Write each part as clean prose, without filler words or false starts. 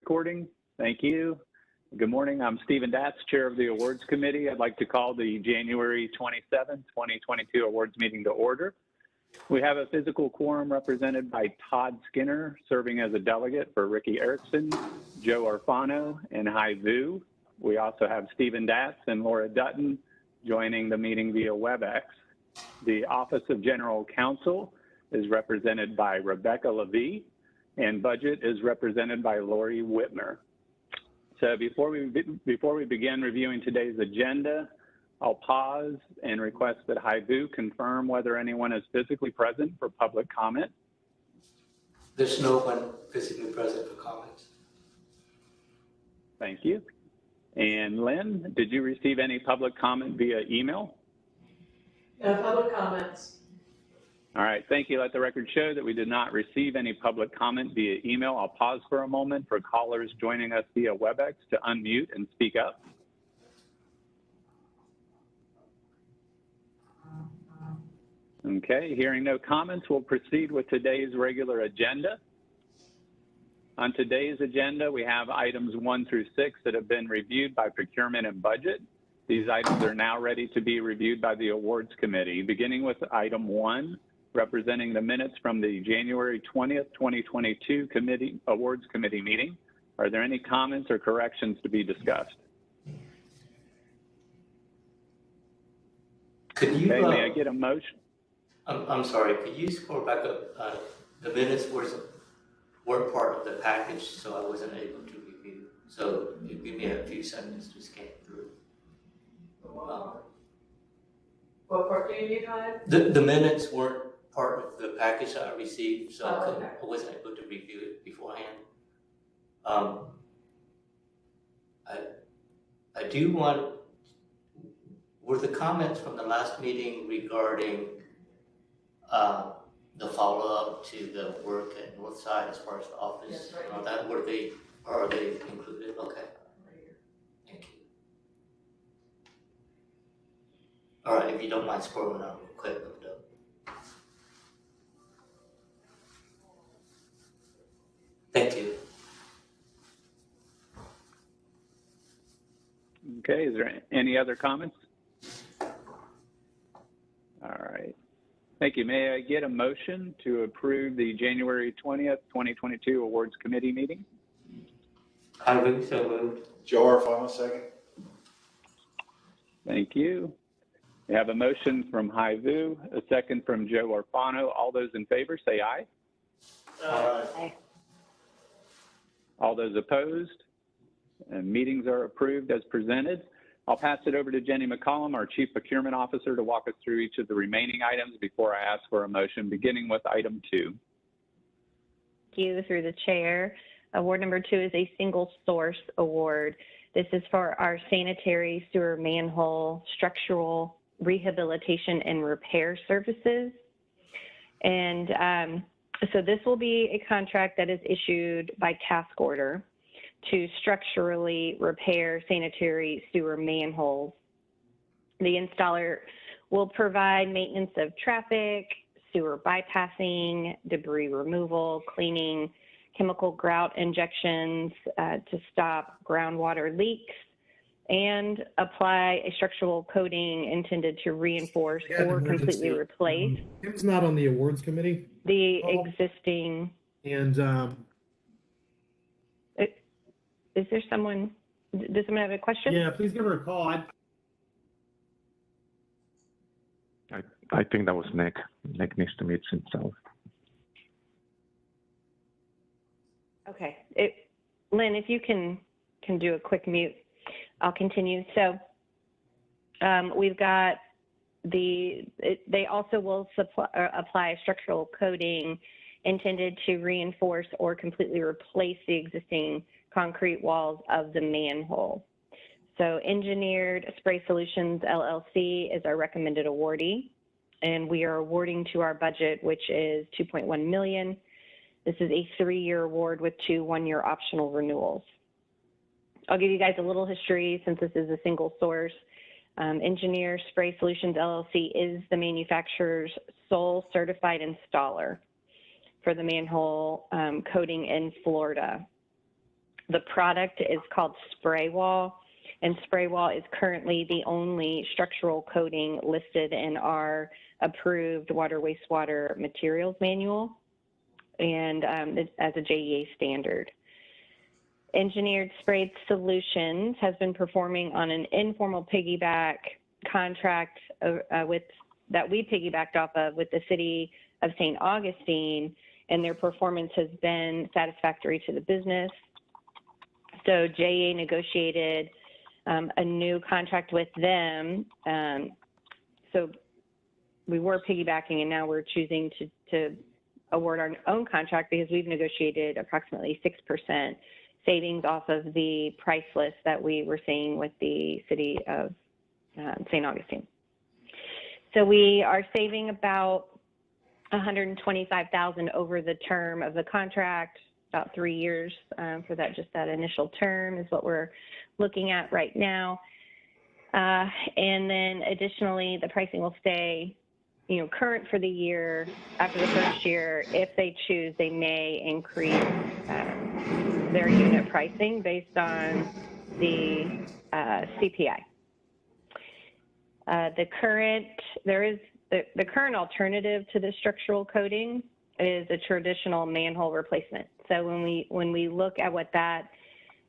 Recording. Thank you. Good morning. I'm Stephen Datz, Chair of the Awards Committee. I'd like to call the January 27, 2022 awards meeting to order. We have a physical quorum represented by Todd Skinner, serving as a delegate for Ricky Erickson, Joe Arfano, and Hai Vu. We also have Stephen Datz and Laura Dutton joining the meeting via WebEx. The Office of General Counsel is represented by Rebecca Levy, and Budget is represented by Lori Whitmer. So before we begin reviewing today's agenda, I'll pause and request that Hai Vu confirm whether anyone is physically present for public comment. There's no one physically present for comments. Thank you. And Lynn, did you receive any public comment via email? No public comments. All right, thank you. Let the record show that we did not receive any public comment via email. I'll pause for a moment for callers joining us via WebEx to unmute and speak up. Okay, hearing no comments, we'll proceed with today's regular agenda. On today's agenda, we have items 1 through 6 that have been reviewed by Procurement and Budget. These items are now ready to be reviewed by the Awards Committee, beginning with item 1, representing the minutes from the January 20th, 2022 Awards Committee meeting. Are there any comments or corrections to be discussed? Could you, okay, may I get a motion? I'm sorry, could you scroll back up? The minutes were part of the package, so I wasn't able to review. So you give me a few seconds to scan through. What part do you need, Hyde? The minutes weren't part of the package that I received, so okay. I wasn't able to review it beforehand. I do want, were the comments from the last meeting regarding the follow-up to the work at Northside as far as the office, yes, right. and all that, are they included? Okay. Thank you. All right, if you don't mind scrolling out real quick, look it up. Thank you. Okay, is there any other comments? All right. Thank you. May I get a motion to approve the January 20th, 2022 Awards Committee meeting? I move, so moved. Joe Arfano, second. Thank you. We have a motion from Hai Vu, a second from Joe Arfano. All those in favor say aye. Aye. All those opposed? And meetings are approved as presented. I'll pass it over to Jenny McCollum, our Chief Procurement Officer, to walk us through each of the remaining items before I ask for a motion, beginning with item 2. Thank you, through the chair. Award number 2 is a single source award. This is for our sanitary sewer manhole structural rehabilitation and repair services. And so this will be a contract that is issued by task order to structurally repair sanitary sewer manholes. The installer will provide maintenance of traffic, sewer bypassing, debris removal, cleaning, chemical grout injections to stop groundwater leaks, and apply a structural coating intended to reinforce or completely replace. Tim's not on the awards committee. The existing. And is there someone, does someone have a question? yeah, please give her a call. I think that was Nick. Nick needs to mute himself. Okay, Lynn, if you can do a quick mute, I'll continue. So we've got they also will apply a structural coating intended to reinforce or completely replace the existing concrete walls of the manhole. So Engineered Spray Solutions LLC is our recommended awardee, and we are awarding to our budget, which is $2.1 million. This is a 3-year award with 2 one-year optional renewals. I'll give you guys a little history since this is a single source. Engineered Spray Solutions LLC is the manufacturer's sole certified installer for the manhole coating in Florida. The product is called Spray Wall, and Spray Wall is currently the only structural coating listed in our approved water wastewater materials manual and as a JEA standard. Engineered Sprayed Solutions has been performing on an informal piggyback contract that we piggybacked off of with the city of St. Augustine, and their performance has been satisfactory to the business. So JEA negotiated a new contract with them. So we were piggybacking, and now we're choosing to award our own contract because we've negotiated approximately 6% savings off of the price list that we were seeing with the city of St. Augustine. So we are saving about $125,000 over the term of the contract, about 3 years for that initial term is what we're looking at right now. And then additionally, the pricing will stay, current for the year. After the first year, if they choose, they may increase their unit pricing based on the CPI. The current alternative to the structural coating is a traditional manhole replacement. So when we look at what that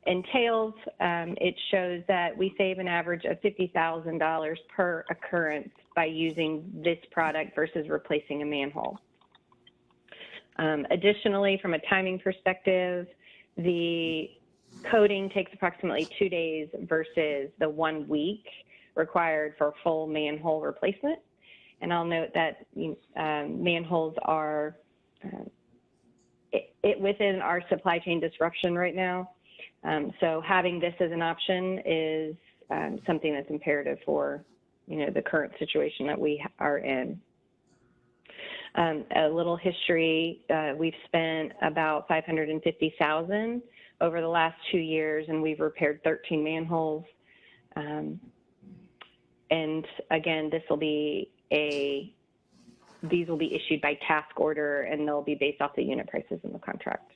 entails, it shows that we save an average of $50,000 per occurrence by using this product versus replacing a manhole. Additionally, from a timing perspective, the coating takes approximately 2 days versus the 1 week required for full manhole replacement. And I'll note that manholes are within our supply chain disruption right now. So having this as an option is something that's imperative for, the current situation that we are in. A little history, we've spent about $550,000 over the last 2 years, and we've repaired 13 manholes. And again, these will be issued by task order, and they'll be based off the unit prices in the contract.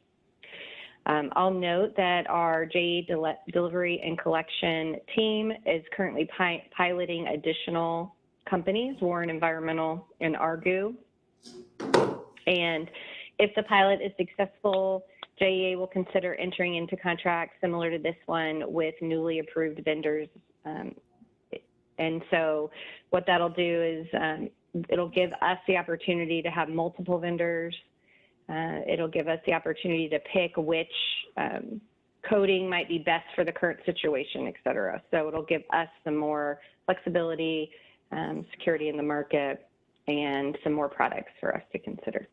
I'll note that our JEA delivery and collection team is currently piloting additional companies, Warren Environmental and Argu. And if the pilot is successful, JEA will consider entering into contracts similar to this one with newly approved vendors. And so what that'll do is it'll give us the opportunity to have multiple vendors. It'll give us the opportunity to pick which coating might be best for the current situation, et cetera. So it'll give us some more flexibility, security in the market, and some more products for us to consider.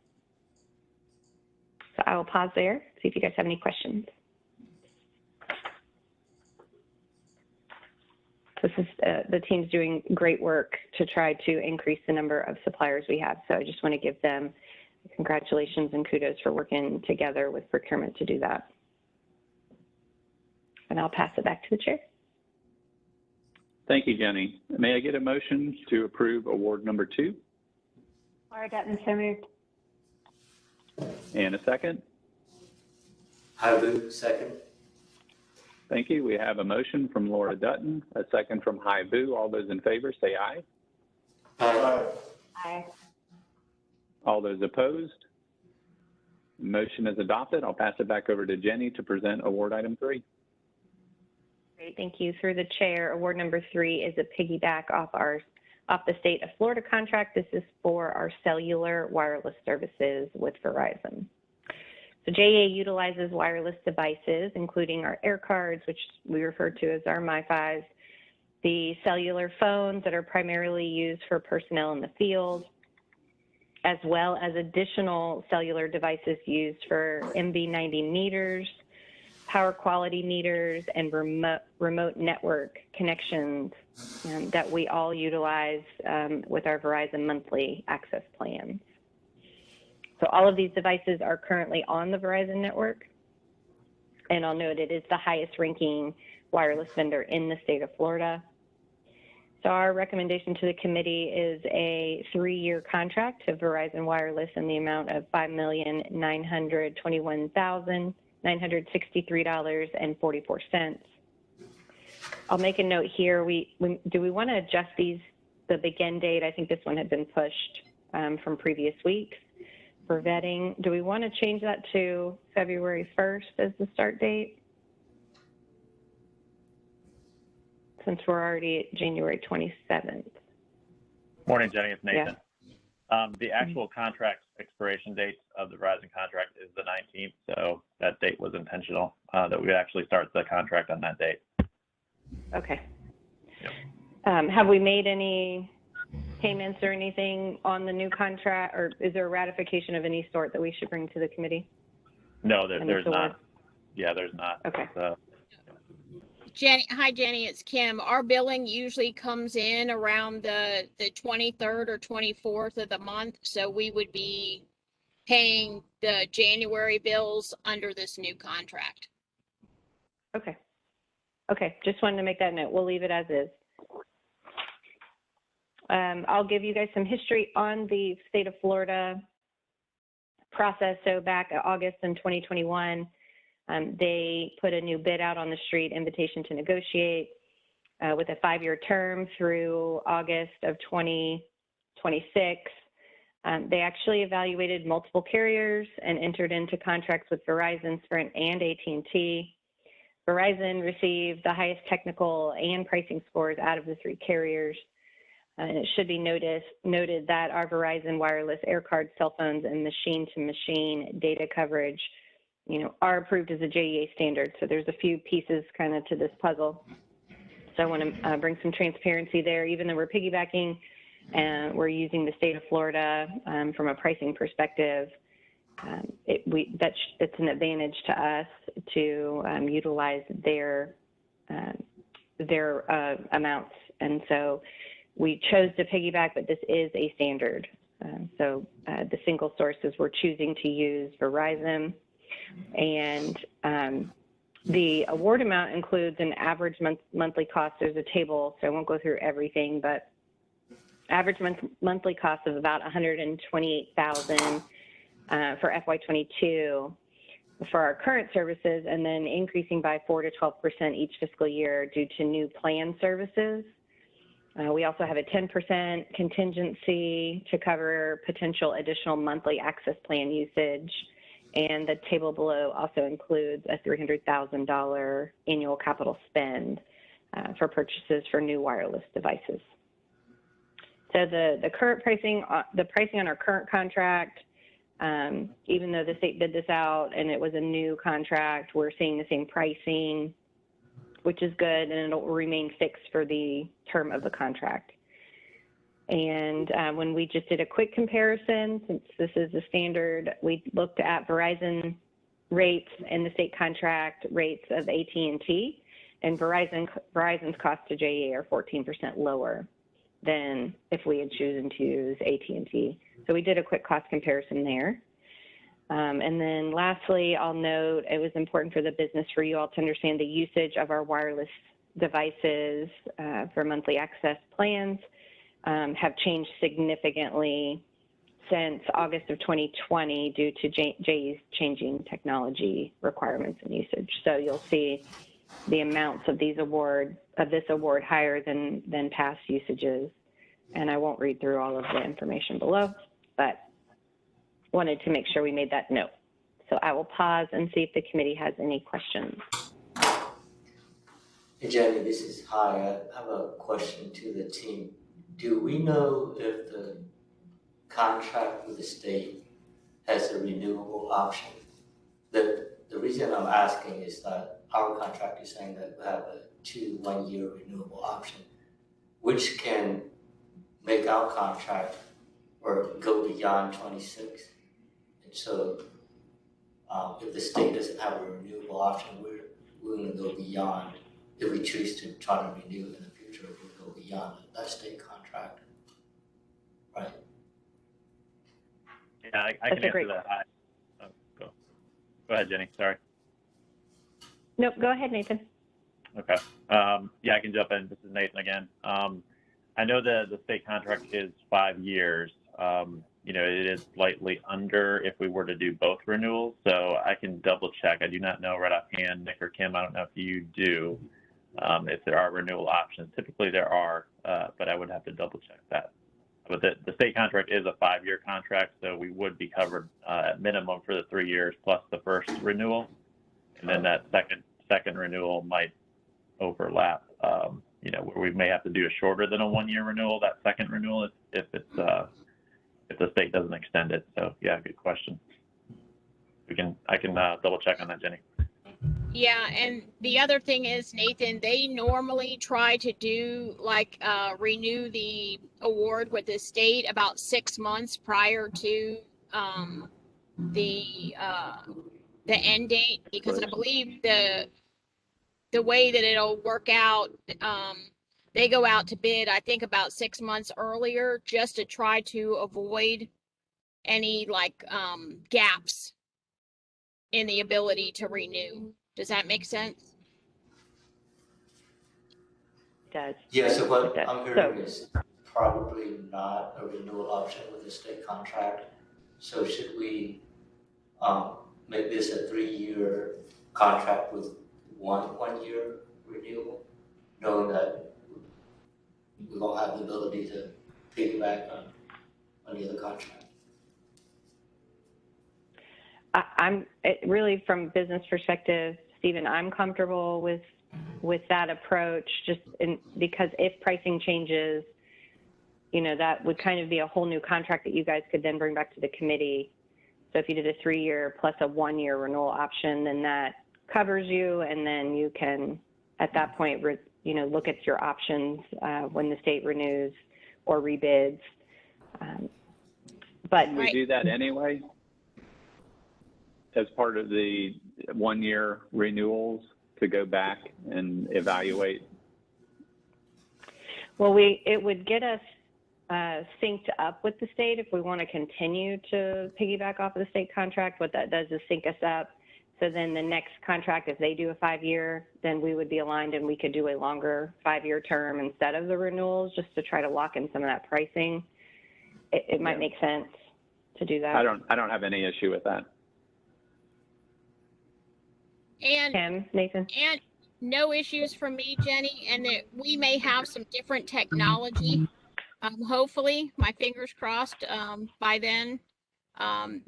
So I will pause there, see if you guys have any questions. This is, the team's doing great work to try to increase the number of suppliers we have. So I just want to give them congratulations and kudos for working together with procurement to do that. And I'll pass it back to the chair. Thank you, Jenny. May I get a motion to approve award number 2? Laura Dutton, so moved. And a second? Haibu, second. Thank you. We have a motion from Laura Dutton, a second from Haibu. All those in favor say aye. Aye. Aye. All those opposed? Motion is adopted. I'll pass it back over to Jenny to present award item 3. Great, thank you. Through the chair, award number 3 is a piggyback off the state of Florida contract. This is for our cellular wireless services with Verizon. So JEA utilizes wireless devices, including our air cards, which we refer to as our MiFis, the cellular phones that are primarily used for personnel in the field, as well as additional cellular devices used for MV90 meters, power quality meters, and remote network connections that we all utilize with our Verizon monthly access plans. So all of these devices are currently on the Verizon network. And I'll note it is the highest ranking wireless vendor in the state of Florida. So our recommendation to the committee is a 3-year contract to Verizon Wireless in the amount of $5,921,000 $963.44. I'll make a note here. Do we want to adjust the begin date? I think this one had been pushed from previous weeks for vetting. Do we want to change that to February 1st as the start date? Since we're already at January 27th. Morning, Jenny. It's Nathan. Yeah. The actual contract expiration date of the Verizon contract is the 19th, so that date was intentional, that we actually start the contract on that date. Okay. Yep. Have we made any payments or anything on the new contract, or is there a ratification of any sort that we should bring to the committee? No, And there's it's a not. word? Yeah, there's not. Okay. Jenny, hi Jenny, it's Kim. Our billing usually comes in around the 23rd or 24th of the month, so we would be paying the January bills under this new contract. Okay. Okay, just wanted to make that note. We'll leave it as is. I'll give you guys some history on the state of Florida process. So back in August in 2021, they put a new bid out on the street, invitation to negotiate, with a 5-year term through August of 2026. They actually evaluated multiple carriers and entered into contracts with Verizon, Sprint, and AT&T. Verizon received the highest technical and pricing scores out of the 3 carriers. And it should be noted that our Verizon wireless air card, cell phones, and machine-to-machine data coverage, are approved as a JEA standard. So there's a few pieces kind of to this puzzle. So I want to bring some transparency there. Even though we're piggybacking and we're using the state of Florida from a pricing perspective, it's an advantage to us to utilize their amounts. And so we chose to piggyback, but this is a standard. So the single sources we're choosing to use Verizon, and the award amount includes an average monthly cost. There's a table, so I won't go through everything, but average monthly cost of about $128,000 for FY22 for our current services, and then increasing by 4 to 12% each fiscal year due to new plan services. We also have a 10% contingency to cover potential additional monthly access plan usage. And the table below also includes a $300,000 annual capital spend for purchases for new wireless devices. So the current pricing, the pricing on our current contract, even though the state bid this out and it was a new contract, we're seeing the same pricing, which is good, and it'll remain fixed for the term of the contract. And when we just did a quick comparison, since this is the standard, we looked at Verizon rates and the state contract rates of AT&T, and Verizon's cost to JEA are 14% lower than if we had chosen to use AT&T. So we did a quick cost comparison there. And then lastly, I'll note it was important for the business for you all to understand the usage of our wireless devices for monthly access plans have changed significantly since August of 2020 due to JEA's changing technology requirements and usage. So you'll see the amounts of this award higher than past usages. And I won't read through all of the information below, but wanted to make sure we made that note. So I will pause and see if the committee has any questions. Hey Jenny, this is Hi. I have a question to the team. Do we know if the contract with the state has a renewable option? The reason I'm asking is that our contract is saying that we have a 1-year renewable option, which can make our contract or go beyond 26. And so if the state doesn't have a renewable option, we're going to go beyond. If we choose to try to renew in the future, we'll go beyond that state contract, right? Yeah, I can answer that. Go ahead, Jenny. Sorry. Nope, go ahead, Nathan. Okay. Yeah, I can jump in. This is Nathan again. I know the state contract is 5 years. you know, it is slightly under if we were to do both renewals. So I can double check. I do not know right offhand, Nick or Kim, I don't know if you do, if there are renewal options. Typically there are, but I would have to double check that. But the state contract is a 5-year contract, so we would be covered at minimum for the 3 years plus the first renewal. And then that second renewal might overlap, you know, where we may have to do a shorter than a 1-year renewal, that second renewal, if the state doesn't extend it. So yeah, good question. I can double check on that, Jenny. Yeah, and the other thing is, Nathan, they normally try to do like renew the award with the state about 6 months prior to the end date, because I believe the way that it'll work out, they go out to bid, I think, about 6 months earlier, just to try to avoid any like gaps in the ability to renew. Does that make sense? It does. Yeah, so what Okay. I'm hearing is probably not a renewal option with the state contract. So should we make this a 3-year contract with one-year renewal, knowing that we won't have the ability to piggyback on the other contract? I'm really, from business perspective, Stephen, I'm comfortable with that approach, just because if pricing changes, you know, that would kind of be a whole new contract that you guys could then bring back to the committee. So if you did a 3-year plus a 1-year renewal option, then that covers you, and then you can, at that point, you know, look at your options when the state renews or rebids. But Can we do that anyway? As part of the 1-year renewals, to go back and evaluate? Well, it would get us synced up with the state if we want to continue to piggyback off of the state contract. What that does is sync us up. So then the next contract, if they do a 5-year, then we would be aligned and we could do a longer 5-year term instead of the renewals, just to try to lock in some of that pricing. It might make sense to do that. I don't have any issue with that. And Kim, Nathan? And no issues from me, Jenny, and that we may have some different technology, hopefully, my fingers crossed, by then,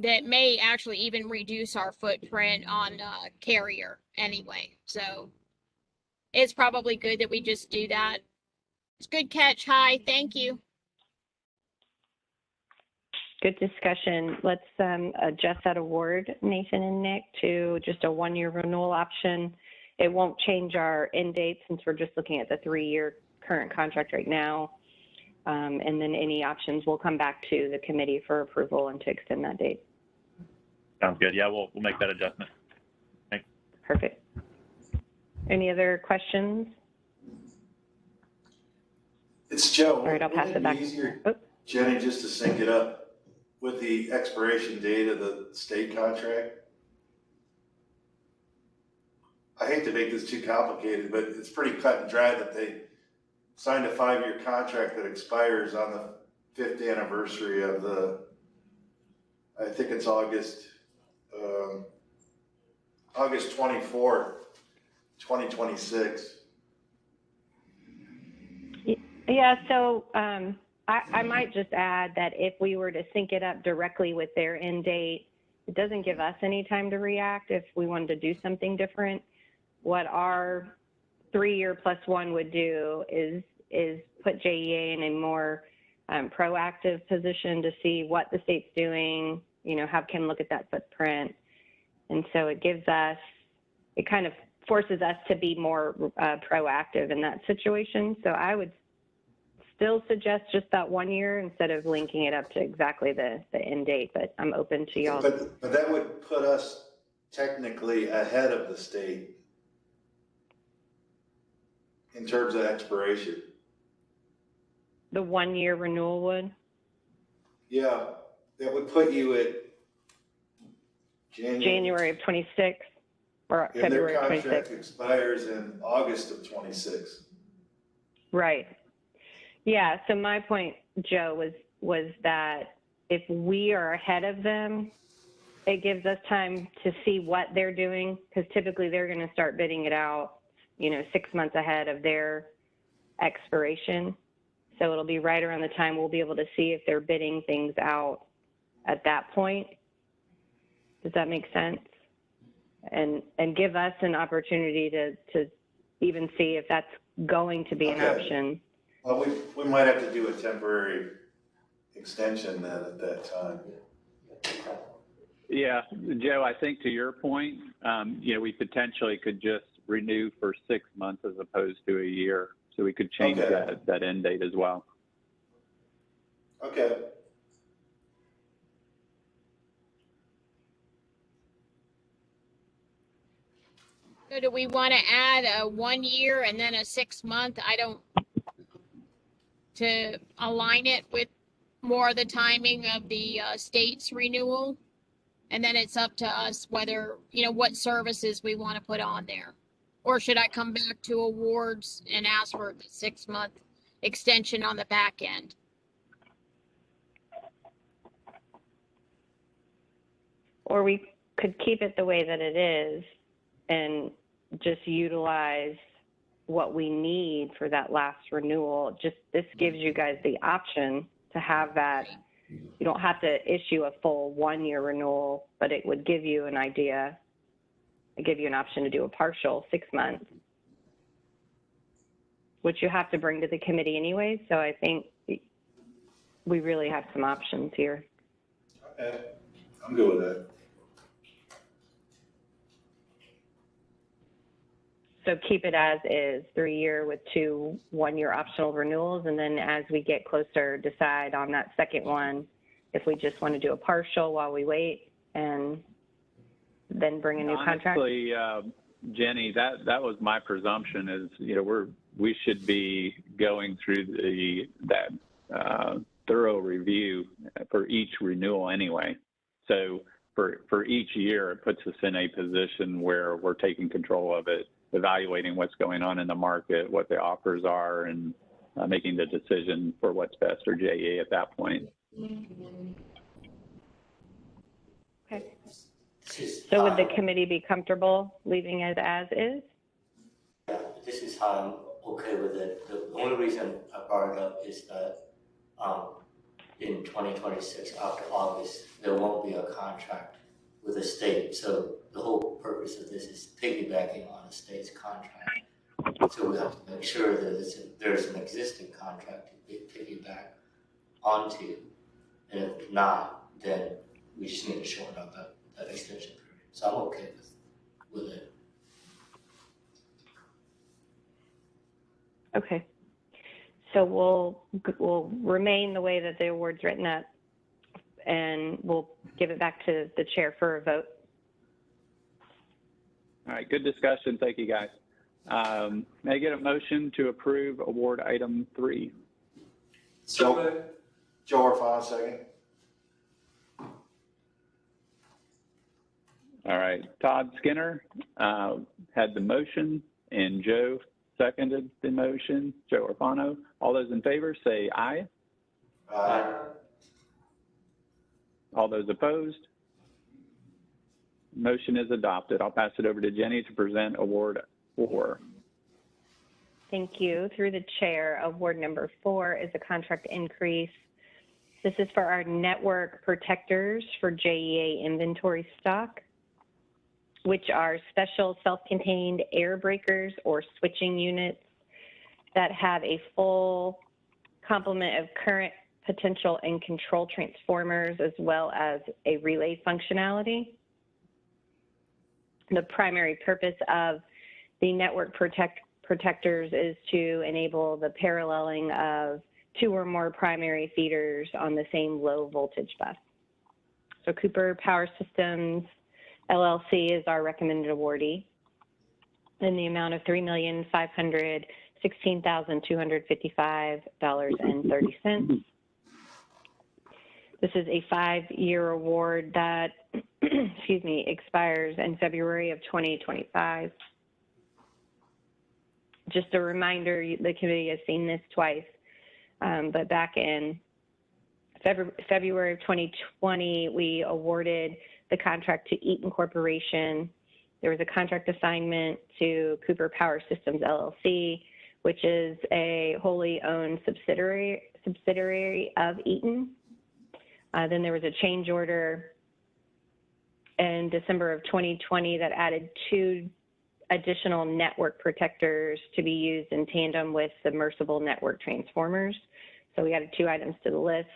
that may actually even reduce our footprint on carrier anyway. So it's probably good that we just do that. It's a good catch. Hi, thank you. Good discussion. Let's adjust that award, Nathan and Nick, to just a 1-year renewal option. It won't change our end date since we're just looking at the 3-year current contract right now. And then any options will come back to the committee for approval and to extend that date. Sounds good. Yeah, we'll make that adjustment. Thanks. Perfect. Any other questions? It's Joe. All right, I'll pass it back. Easier, oh. Jenny, just to sync it up with the expiration date of the state contract. I hate to make this too complicated, but it's pretty cut and dry that they signed a 5-year contract that expires on the 5th anniversary of I think it's August 24th, 2026. Yeah, so I might just add that if we were to sync it up directly with their end date, it doesn't give us any time to react if we wanted to do something different. What our 3-year plus 1 would do is put JEA in a more proactive position to see what the state's doing, you know, have Kim look at that footprint. And so it kind of forces us to be more proactive in that situation. So I would still suggest just that 1 year instead of linking it up to exactly the end date, but I'm open to y'all. But that would put us technically ahead of the state in terms of expiration. The 1-year renewal would? Yeah, that would put you at January of 26 or February of 26. And their contract expires in August of 26. Right. Yeah, so my point, Joe, was that if we are ahead of them, it gives us time to see what they're doing, because typically they're going to start bidding it out, 6 months ahead of their expiration. So it'll be right around the time we'll be able to see if they're bidding things out at that point. Does that make sense? And give us an opportunity to even see if that's going to be an option. Well, we might have to do a temporary extension then at that time. Yeah, Joe, I think to your point, we potentially could just renew for 6 months as opposed to a year. So we could change that end date as well. Okay. So do we want to add a 1 year and then a 6 month? To align it with more of the timing of the state's renewal? And then it's up to us whether, what services we want to put on there. Or should I come back to awards and ask for the 6 month extension on the back end? Or we could keep it the way that it is and just utilize what we need for that last renewal. This gives you guys the option to have that. You don't have to issue a full 1 year renewal, but it would give you an idea, give you an option to do a partial 6 months, which you have to bring to the committee anyway. So I think we really have some options here. Okay, I'm good with that. So keep it as is, 3 year with 2 1 year optional renewals. And then as we get closer, decide on that second one, if we just want to do a partial while we wait and then bring a new contract. Honestly, Jenny, that was my presumption is, we should be going through that thorough review for each renewal anyway. So for each year, it puts us in a position where we're taking control of it, evaluating what's going on in the market, what the offers are, and making the decision for what's best for JEA at that point. Okay. So would the committee be comfortable leaving it as is? Yeah, this is how I'm okay with it. The only reason I brought it up is that in 2026, after August, there won't be a contract with the state. So the whole purpose of this is piggybacking on the state's contract. So we have to make sure that there's an existing contract to piggyback onto. And if not, then we just need to shorten up that extension period. So I'm okay with it. Okay. So we'll remain the way that the award's written up, and we'll give it back to the chair for a vote. All right, good discussion. Thank you, guys. May I get a motion to approve award item 3? Joe Orfano, second. All right, Todd Skinner had the motion, and Joe seconded the motion. Joe Orfano. All those in favor say aye. Aye. All those opposed? Motion is adopted. I'll pass it over to Jenny to present award 4. Thank you. Through the chair, award number 4 is a contract increase. This is for our network protectors for JEA inventory stock, which are special self-contained air breakers or switching units that have a full complement of current, potential, and control transformers, as well as a relay functionality. The primary purpose of the network protectors is to enable the paralleling of 2 or more primary feeders on the same low voltage bus. So Cooper Power Systems LLC is our recommended awardee in the amount of $3,516,255.30. This is a 5-year award that, expires in February of 2025. Just a reminder, the committee has seen this twice, but back in February of 2020, we awarded the contract to Eaton Corporation. There was a contract assignment to Cooper Power Systems LLC, which is a wholly owned subsidiary of Eaton. Then there was a change order in December of 2020 that added 2 additional network protectors to be used in tandem with submersible network transformers. So we added 2 items to the list.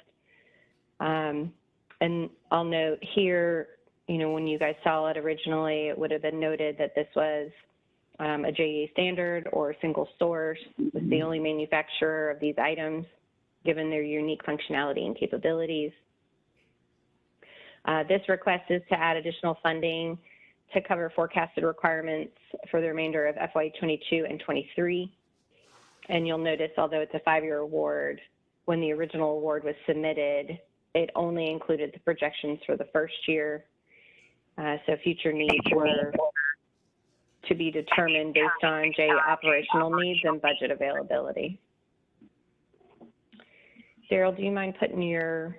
And I'll note here, you know, when you guys saw it originally, it would have been noted that this was a JEA standard or a single source, was the only manufacturer of these items, given their unique functionality and capabilities. This request is to add additional funding to cover forecasted requirements for the remainder of FY22 and 23. And you'll notice, although it's a 5-year award, when the original award was submitted, it only included the projections for the first year. So future needs were to be determined based on JEA operational needs and budget availability. Daryl, do you mind putting your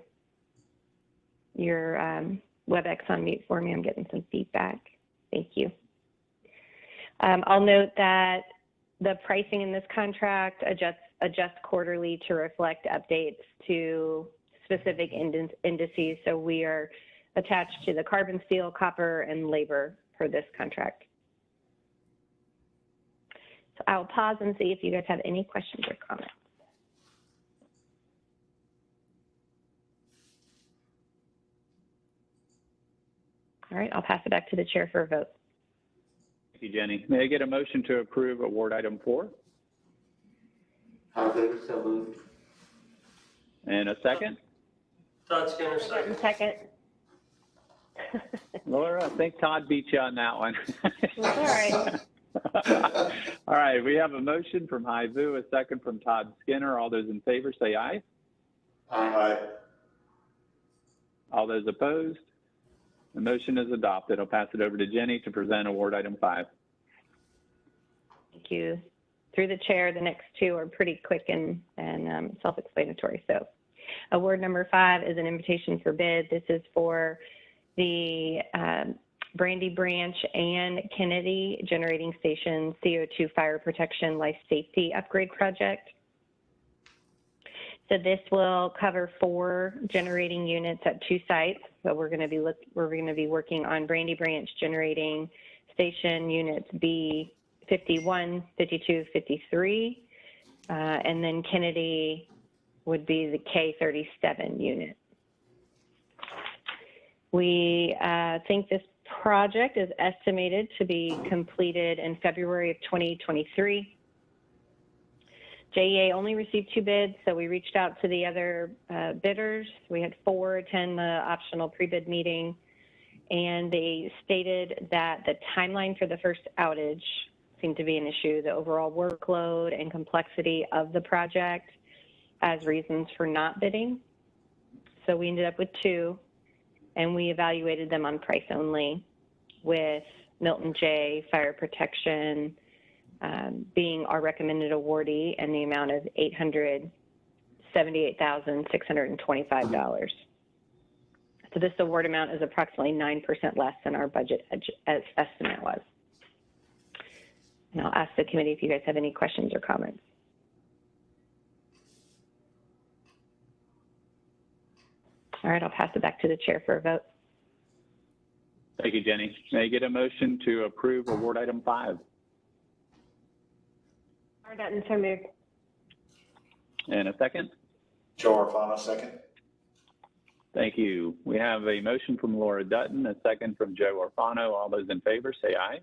WebEx on mute for me? I'm getting some feedback. Thank you. I'll note that the pricing in this contract adjusts quarterly to reflect updates to specific indices. So we are attached to the carbon, steel, copper, and labor for this contract. So I'll pause and see if you guys have any questions or comments. All right, I'll pass it back to the chair for a vote. Thank you, Jenny. May I get a motion to approve award item 4? Harvey, so moved. And a second? Todd Skinner, second. Second. Laura, I think Todd beat you on that one. That's all right. All right, we have a motion from Hai Vu, a second from Todd Skinner. All those in favor say aye. Aye. All those opposed? The motion is adopted. I'll pass it over to Jenny to present award item 5. Thank you. Through the chair, the next 2 are pretty quick and self-explanatory. So award number 5 is an invitation for bid. This is for the Brandy Branch and Kennedy Generating Station CO2 Fire Protection Life Safety Upgrade Project. So this will cover 4 generating units at 2 sites. So we're going to be working on Brandy Branch Generating Station units B51, 52, 53, and then Kennedy would be the K37 unit. We think this project is estimated to be completed in February of 2023. JEA only received 2 bids, so we reached out to the other bidders. We had 4 attend the optional pre-bid meeting, and they stated that the timeline for the first outage seemed to be an issue, the overall workload and complexity of the project as reasons for not bidding. So we ended up with 2, and we evaluated them on price only, with Milton J Fire Protection being our recommended awardee and the amount of $878,625. So this award amount is approximately 9% less than our budget estimate was. And I'll ask the committee if you guys have any questions or comments. All right, I'll pass it back to the chair for a vote. Thank you, Jenny. May I get a motion to approve award item 5? Laura Dutton, so moved. And a second? Joe Arfano, second. Thank you. We have a motion from Laura Dutton, a second from Joe Arfano. All those in favor say aye.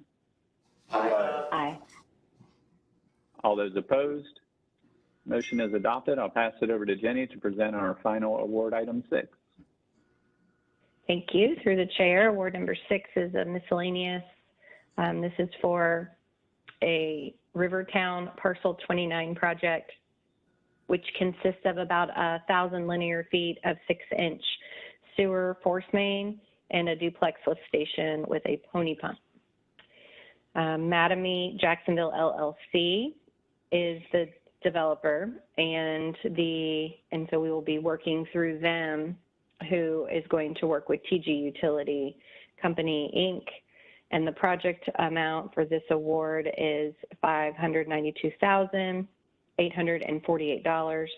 Aye. Aye. All those opposed? Motion is adopted. I'll pass it over to Jenny to present our final award item 6. Thank you. Through the chair, award number 6 is a miscellaneous. This is for a Rivertown Parcel 29 project, which consists of about 1,000 linear feet of 6-inch sewer force main and a duplex lift station with a pony pump. Mattamy Jacksonville LLC is the developer, and so we will be working through them, who is going to work with TG Utility Company, Inc. And the project amount for this award is $592,848.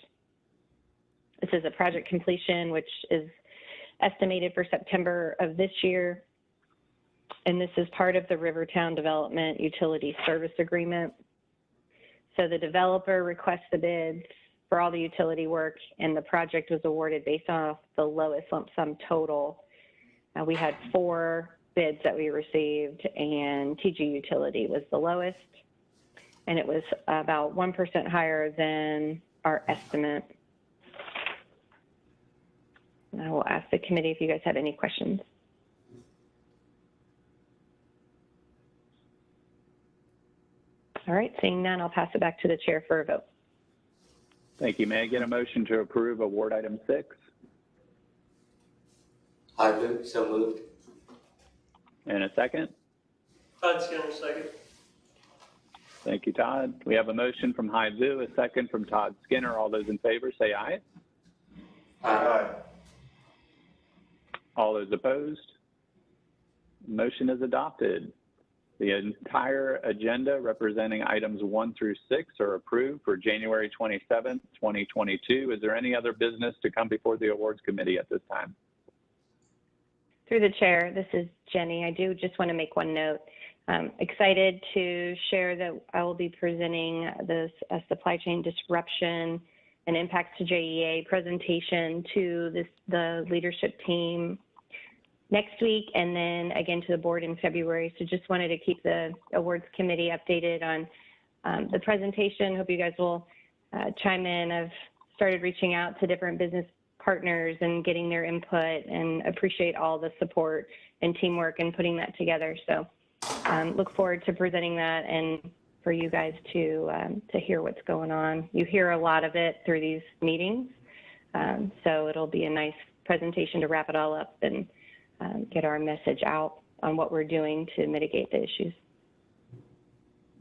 This is a project completion, which is estimated for September of this year. And this is part of the Rivertown Development Utility Service Agreement. So the developer requests the bids for all the utility work, and the project was awarded based off the lowest lump sum total. We had 4 bids that we received, and TG Utility was the lowest, and it was about 1% higher than our estimate. And I will ask the committee if you guys have any questions. All right, seeing none, I'll pass it back to the chair for a vote. Thank you. May I get a motion to approve award item 6? Hybrid, so moved. And a second? Todd Skinner, second. Thank you, Todd. We have a motion from Hai Vu, a second from Todd Skinner. All those in favor say aye. Aye. All those opposed? Motion is adopted. The entire agenda representing items 1 through 6 are approved for January 27th, 2022. Is there any other business to come before the awards committee at this time? Through the chair, this is Jenny. I do just want to make one note. Excited to share that I will be presenting this supply chain disruption and impacts to JEA presentation to the leadership team next week, and then again to the board in February. So just wanted to keep the awards committee updated on the presentation. Hope you guys will chime in. I've started reaching out to different business partners and getting their input, and appreciate all the support and teamwork in putting that together. So look forward to presenting that and for you guys to hear what's going on. You hear a lot of it through these meetings. So it'll be a nice presentation to wrap it all up and get our message out on what we're doing to mitigate the issues.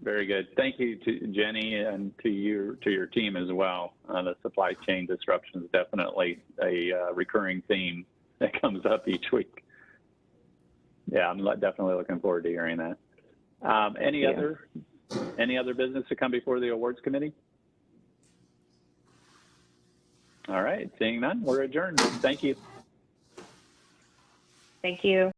Very good. Thank you to Jenny and to your team as well. The supply chain disruption is definitely a recurring theme that comes up each week. Yeah, I'm definitely looking forward to hearing that. Any other business to come before the awards committee? All right, seeing none, we're adjourned. Thank you. Thank you.